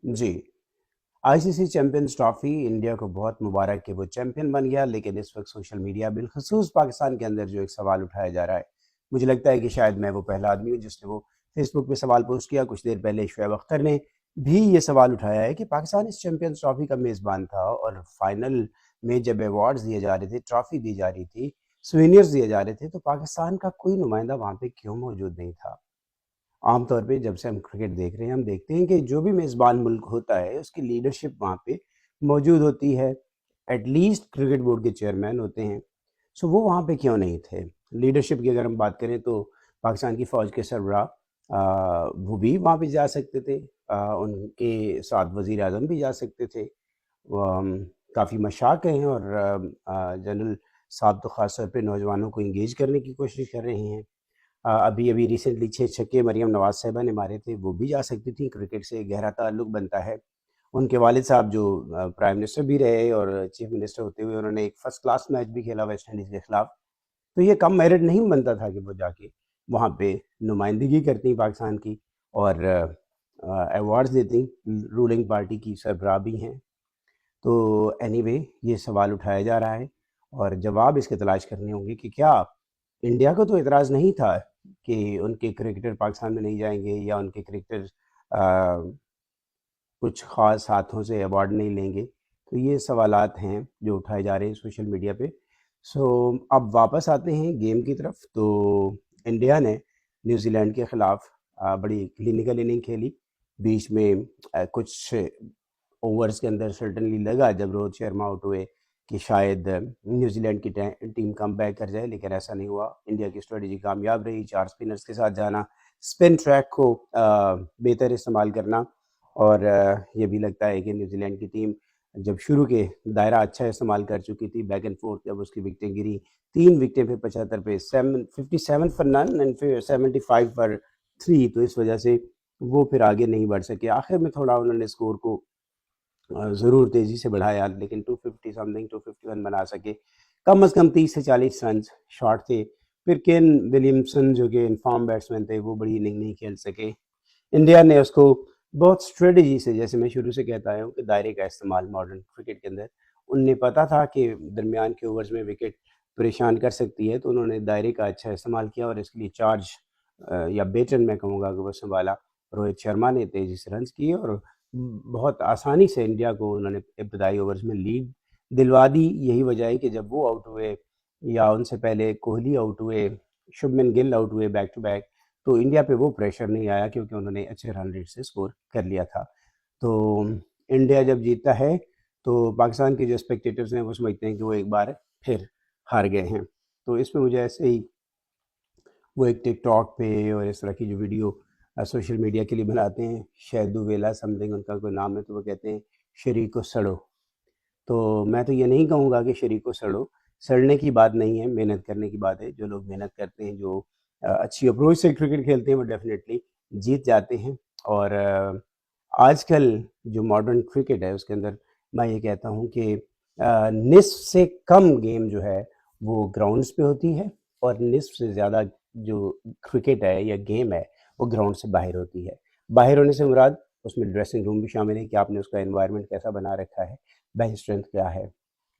जी। ICC champions trophy India को बहुत मुबारक कि वो चैंपियन बन गया, लेकिन इस वक्त सोशल मीडिया बिलखसूस पाकिस्तान के अंदर जो एक सवाल उठाया जा रहा है, मुझे लगता है कि शायद मैं वो पहला आदमी हूँ जिसने वो फेसबुक पे सवाल पोस्ट किया। कुछ देर पहले शोएब अख्तर ने भी ये सवाल उठाया है कि पाकिस्तान इस चैंपियंस ट्रॉफी का मेज़बान था और फाइनल में जब अवार्ड्स दिए जा रहे थे, ट्रॉफी दी जा रही थी, सोवेनियर्स दिए जा रहे थे, तो पाकिस्तान का कोई नुमाइंदा वहाँ पे क्यों मौजूद नहीं था। आम तौर पे जब से हम क्रिकेट देख रहे हैं, हम देखते हैं कि जो भी मेज़बान मुल्क होता है उसकी लीडरशिप वहाँ पे मौजूद होती है। एटलीस्ट क्रिकेट बोर्ड के चेयरमैन होते हैं। सो वो वहाँ पे क्यों नहीं थे? लीडरशिप की अगर हम बात करें तो पाकिस्तान की फ़ौज के सरबराह वो भी वहाँ पे जा सकते थे। उनके साथ वज़ीर आज़म भी जा सकते थे। काफ़ी मशाक हैं और जनरल साहब तो ख़ास तौर पे नौजवानों को एंगेज करने की कोशिश कर रहे हैं। अभी अभी रिसेंटली 6 छक्के मरियम नवाज़ साहिबा ने मारे थे, वो भी जा सकती थी। क्रिकेट से गहरा ताल्लुक़ बनता है। उनके वालिद साहब जो प्राइम मिनिस्टर भी रहे और चीफ मिनिस्टर होते हुए उन्होंने एक फर्स्ट क्लास मैच भी खेला वेस्ट इंडीज़ के खिलाफ। तो ये कम मेरिट नहीं बनता था कि वो जाके वहाँ पे नुमाइंदगी करती पाकिस्तान की और अवार्ड्स देती। रूलिंग पार्टी की सरबराह भी हैं। तो एनीवे ये सवाल उठाया जा रहा है और जवाब इसके तलाश करने होंगे कि क्या इंडिया को तो एतराज़ नहीं था कि उनके क्रिकेटर पाकिस्तान में नहीं जाएंगे या उनके क्रिकेटर कुछ ख़ास हाथों से अवार्ड नहीं लेंगे। तो ये सवालात हैं जो उठाए जा रहे हैं सोशल मीडिया पे। सो अब वापस आते हैं गेम की तरफ। तो इंडिया ने न्यूज़ीलैंड के ख़िलाफ़ बड़ी क्लिनिकल इनिंग खेली। बीच में कुछ ओवर्स के अंदर सर्टनली लगा जब रोहित शर्मा आउट हुए कि शायद न्यूजीलैंड की टीम कम बैक कर जाए, लेकिन ऐसा नहीं हुआ। इंडिया की स्ट्रेटजी कामयाब रही, 4 स्पिनर्स के साथ जाना, स्पिन ट्रैक को बेहतर इस्तेमाल करना। और ये भी लगता है कि न्यूजीलैंड की टीम जब शुरू के दायरा अच्छा इस्तेमाल कर चुकी थी, बैक एंड फोर्थ जब उसकी विकटें गिरी, 3 विकटें फिर 75 पे 57 फॉर नन एंड फिर 75 फॉर 3, तो इस वजह से वो फिर आगे नहीं बढ़ सके। आखिर में थोड़ा उन्होंने स्कोर को ज़रूर तेज़ी से बढ़ाया, लेकिन 250 समथिंग 251 बना सके। कम से कम 30 से 40 रन शॉर्ट थे। फिर केन विलियमसन जो कि इनफॉर्म बैट्समैन थे, वो बड़ी इनिंग नहीं खेल सके। इंडिया ने उसको बहुत स्ट्रेटजी से, जैसे मैं शुरू से कहता आया हूँ कि दायरे का इस्तेमाल मॉडर्न क्रिकेट के अंदर, उन्हें पता था कि दरमियान के ओवर्स में विकेट परेशान कर सकती है, तो उन्होंने दायरे का अच्छा इस्तेमाल किया और इसके लिए चार्ज या बेटन मैं कहूँगा कि वो संभाला। रोहित शर्मा ने तेज़ी से रन्स किए और बहुत आसानी से इंडिया को उन्होंने इब्तदाई ओवर्स में लीड दिलवा दी। यही वजह है कि जब वो आउट हुए या उनसे पहले कोहली आउट हुए, शुभमन गिल आउट हुए बैक टू बैक, तो इंडिया पे वो प्रेशर नहीं आया क्योंकि उन्होंने अच्छे रन रेट से स्कोर कर लिया था। तो इंडिया जब जीतता है तो पाकिस्तान के जो स्पेक्टेटर्स हैं वो समझते हैं कि वो एक बार फिर हार गए हैं। तो इसमें मुझे ऐसे ही वो एक टिकटॉक पे और इस तरह की जो वीडियो सोशल मीडिया के लिए बनाते हैं, शैदू वेला समथिंग उनका कोई नाम है, तो वो कहते हैं शरीको सड़ो। तो मैं तो ये नहीं कहूँगा कि शरीको सड़ो, सड़ने की बात नहीं है, मेहनत करने की बात है। जो लोग मेहनत करते हैं, जो अच्छी अप्रोच से क्रिकेट खेलते हैं, वो डेफिनेटली जीत जाते हैं। और आजकल जो मॉडर्न क्रिकेट है उसके अंदर मैं ये कहता हूँ कि निस्फ से कम गेम जो है वो ग्राउंड्स पे होती है और निस्फ से ज़्यादा जो क्रिकेट है या गेम है वो ग्राउंड से बाहर होती है। बाहर होने से मुराद उसमें ड्रेसिंग रूम भी शामिल है कि आपने उसका एनवायरनमेंट कैसा बना रखा है, बेंच स्ट्रेंथ क्या है।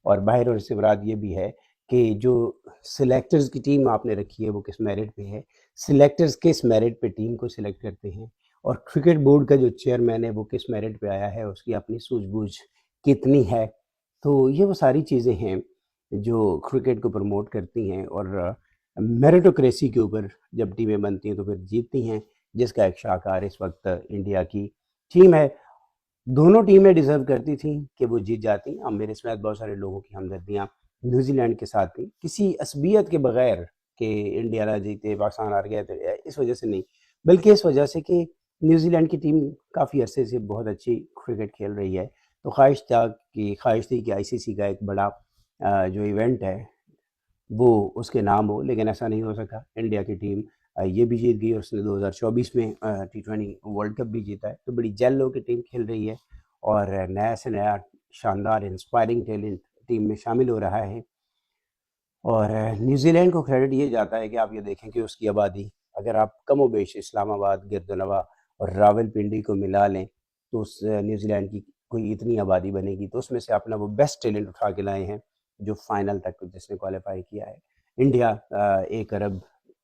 और बाहर होने से मुराद ये भी है कि जो सिलेक्टर्स की टीम आपने रखी है वो किस मेरिट पे है, सिलेक्टर्स किस मेरिट पे टीम को सिलेक्ट करते हैं, और क्रिकेट बोर्ड का जो चेयरमैन है वो किस मेरिट पे आया है, उसकी अपनी सूझबूझ कितनी है। तो ये वो सारी चीज़ें हैं जो क्रिकेट को प्रमोट करती हैं और मेरिटोक्रेसी के ऊपर जब टीमें बनती हैं तो फिर जीतती हैं, जिसका एक शाहकार इस वक्त इंडिया की टीम है। दोनों टीमें डिज़र्व करती थी कि वो जीत जाती। अब मेरे समेत बहुत सारे लोगों की हमदर्दियाँ न्यूज़ीलैंड के साथ थी, किसी असबियत के बगैर कि इंडिया ना जीते, पाकिस्तान हार गया, तो इस वजह से नहीं, बल्कि इस वजह से कि न्यूज़ीलैंड की टीम काफ़ी अरसे से बहुत अच्छी क्रिकेट खेल रही है। तो ख्वाहिश थी कि आईसीसी का एक बड़ा जो इवेंट है वो उसके नाम हो, लेकिन ऐसा नहीं हो सका। इंडिया की टीम ये भी जीत गई और उसने 2024 में T20 वर्ल्ड कप भी जीता है। तो बड़ी जेल की टीम खेल रही है और नया से नया शानदार इंस्पायरिंग टैलेंट टीम में शामिल हो रहा है। और न्यूजीलैंड को क्रेडिट ये जाता है कि आप ये देखें कि उसकी आबादी, अगर आप कमोबेश इस्लामाबाद, गिरदनवा और रावलपिंडी को मिला लें, تو اس نیوزی لینڈ کی کوئی اتنی آبادی بنے گی، تو اس میں سے اپنا وہ بیسٹ ٹیلنٹ اٹھا کے لائے ہیں جو فائنل تک جس نے کوالیفائی کیا ہے۔ انڈیا 1 ارب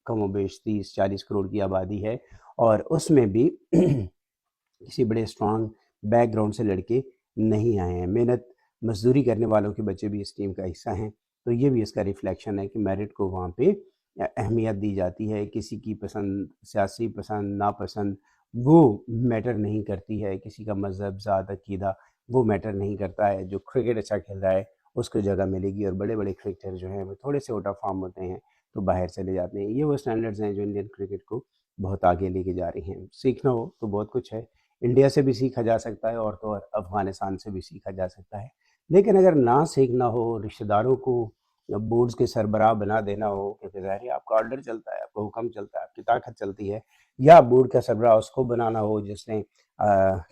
کم و بیش 30-40 کروڑ کی آبادی ہے، اور اس میں بھی کسی بڑے اسٹرانگ بیک گراؤنڈ سے لڑکے نہیں آئے ہیں۔ محنت مزدوری کرنے والوں کے بچے بھی اس ٹیم کا حصہ ہیں، تو یہ بھی اس کا ریفلیکشن ہے کہ میرٹ کو وہاں پہ اہمیت دی جاتی ہے۔ کسی کی پسند، سیاسی پسند ناپسند وہ میٹر نہیں کرتی ہے، کسی کا مذہب، ذات، عقیدہ وہ میٹر نہیں کرتا ہے۔ جو کرکٹ اچھا کھیل رہا ہے اس کو جگہ ملے گی، اور بڑے بڑے کرکٹر جو ہیں وہ تھوڑے سے آؤٹ آف فارم ہوتے ہیں تو باہر چلے جاتے ہیں۔ یہ وہ سٹینڈرڈز ہیں جو انڈین کرکٹ کو بہت آگے لے کے جا رہی ہیں۔ سیکھنا ہو تو بہت کچھ ہے، انڈیا سے بھی سیکھا جا سکتا ہے، اور تو اور افغانستان سے بھی سیکھا جا سکتا ہے۔ لیکن اگر نہ سیکھنا ہو، رشتہ داروں کو بورڈز کے سربراہ بنا دینا ہو، کیونکہ ظاہر ہے آپ کا آرڈر چلتا ہے، آپ کا حکم چلتا ہے، آپ کی طاقت چلتی ہے، یا بورڈ کا سربراہ اس کو بنانا ہو جس نے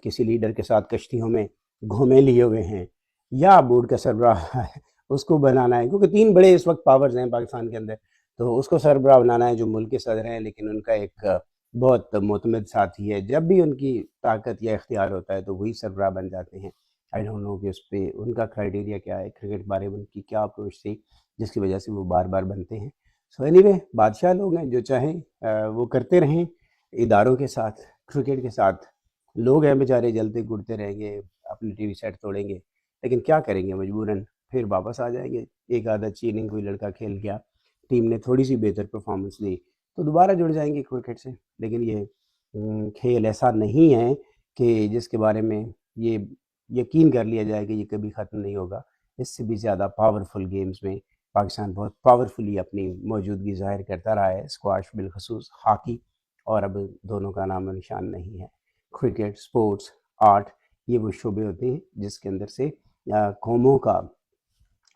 کسی لیڈر کے ساتھ کشتیوں میں گھومے لیے ہوئے ہیں، یا بورڈ کا سربراہ اس کو بنانا ہے، کیونکہ 3 بڑے اس وقت پاورز ہیں پاکستان کے اندر، تو اس کو سربراہ بنانا ہے جو ملک کے صدر ہیں، لیکن ان کا ایک بہت معتمد ساتھی ہے، جب بھی ان کی طاقت یا اختیار ہوتا ہے تو وہی سربراہ بن جاتے ہیں۔ آئی ڈونٹ نو کہ اس پہ ان کا کرائیٹیریا کیا ہے، کرکٹ بارے میں ان کی کیا اپروچ تھی جس کی وجہ سے وہ بار بار بنتے ہیں۔ سو اینی وے، بادشاہ لوگ ہیں، جو چاہیں وہ کرتے رہیں اداروں کے ساتھ، کرکٹ کے ساتھ۔ لوگ ہیں بیچارے جلتے گڑتے رہیں گے، اپنے ٹی وی سیٹ توڑیں گے، لیکن کیا کریں گے، مجبوراً پھر واپس آ جائیں گے۔ ایک آدھا چیننگ کوئی لڑکا کھیل گیا، ٹیم نے تھوڑی سی بہتر پرفارمنس دی تو دوبارہ جڑ جائیں گے کرکٹ سے۔ لیکن یہ کھیل ایسا نہیں ہے کہ جس کے بارے میں یہ یقین کر لیا جائے کہ یہ کبھی ختم نہیں ہوگا۔ اس سے بھی زیادہ پاورفل گیمز میں پاکستان بہت پاورفلی اپنی موجودگی ظاہر کرتا رہا ہے، اسکواش بالخصوص، ہاکی، اور اب دونوں کا نام و نشان نہیں ہے۔ کرکٹ، سپورٹس، آرٹ، یہ وہ شعبے ہوتے ہیں جس کے اندر سے قوموں کا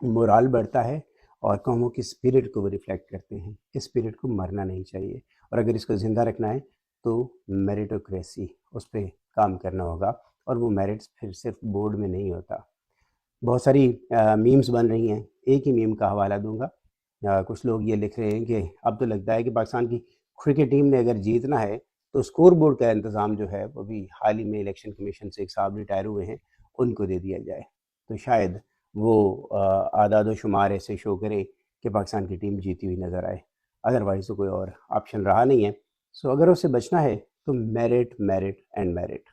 مورال بڑھتا ہے، اور قوموں کی اسپرٹ کو وہ ریفلیکٹ کرتے ہیں۔ اس اسپرٹ کو مرنا نہیں چاہیے، اور اگر اس کو زندہ رکھنا ہے تو میریٹوکریسی اس پہ کام کرنا ہوگا، اور وہ میرٹس پھر صرف بورڈ میں نہیں ہوتا۔ بہت ساری میمز بن رہی ہیں، ایک ہی میم کا حوالہ دوں گا۔ کچھ لوگ یہ لکھ رہے ہیں کہ اب تو لگتا ہے کہ پاکستان کی کرکٹ ٹیم نے اگر جیتنا ہے تو اسکور بورڈ کا انتظام جو ہے وہ بھی حال ہی میں الیکشن کمیشن سے ایک صاحب ریٹائر ہوئے ہیں ان کو دے دیا جائے، تو شاید وہ اعداد و شمار ایسے شو کرے کہ پاکستان کی ٹیم جیتی ہوئی نظر آئے۔ ادروائز تو کوئی اور آپشن رہا نہیں ہے۔ سو اگر اسے بچنا ہے تو میرٹ، میرٹ اینڈ میرٹ۔